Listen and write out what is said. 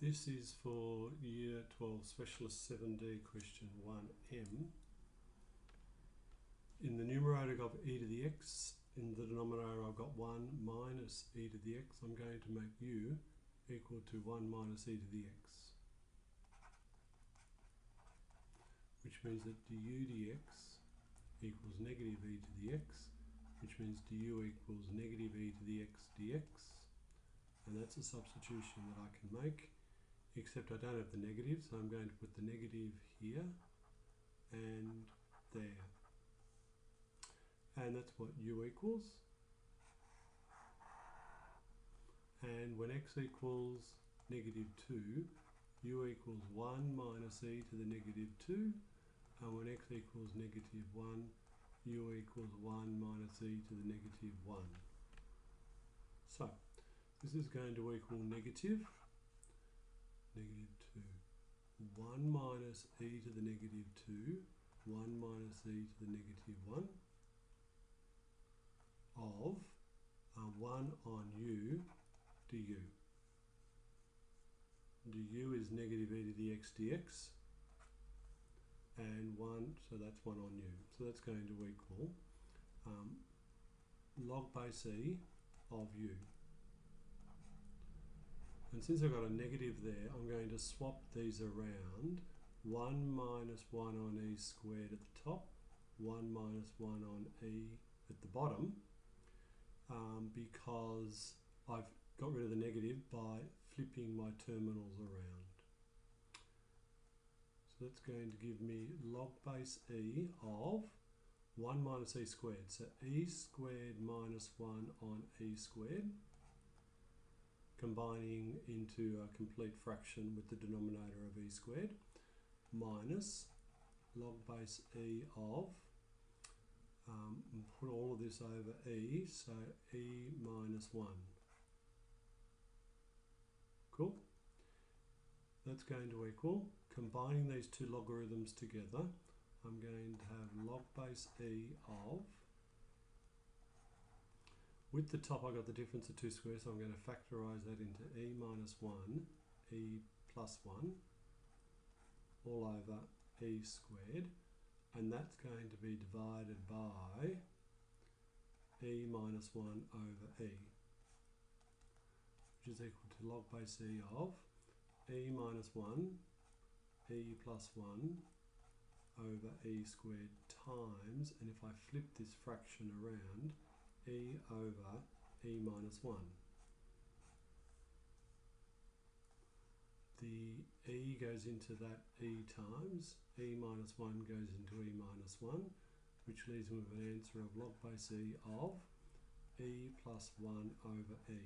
This is for Year 12 Specialist 7D question 1M. In the numerator I've got e to the x, in the denominator I've got 1 minus e to the x. I'm going to make u equal to 1 minus e to the x, which means that du dx equals negative e to the x, which means du equals negative e to the x dx, and that's a substitution that I can make, except I don't have the negative, so I'm going to put the negative here and there. And that's what u equals. And when x equals negative 2, u equals 1 minus e to the negative 2. And when x equals negative 1, u equals 1 minus e to the negative 1. So, this is going to equal negative 2. 1 minus e to the negative 2, 1 minus e to the negative 1 of 1 on u du. Du is negative e to the x dx, and 1, so that's 1 on u. So that's going to equal log base e of u. And since I've got a negative there, I'm going to swap these around. 1 minus 1 on e squared at the top, 1 minus 1 on e at the bottom, because I've got rid of the negative by flipping my terminals around. So that's going to give me log base e of 1 minus e squared. So e squared minus 1 on e squared, combining into a complete fraction with the denominator of e squared, minus log base e of, put all of this over e, so e minus 1. Cool? That's going to equal, combining these two logarithms together, I'm going to have log base e of, with the top I got the difference of 2 squares, so I'm going to factorise that into e minus 1, e plus 1, all over e squared, and that's going to be divided by e minus 1 over e, which is equal to log base e of e minus 1, e plus 1 over e squared times, and if I flip this fraction around, e over e minus 1. The e goes into that e times, e minus 1 goes into e minus 1, which leaves me with an answer of log base e of e plus 1 over e.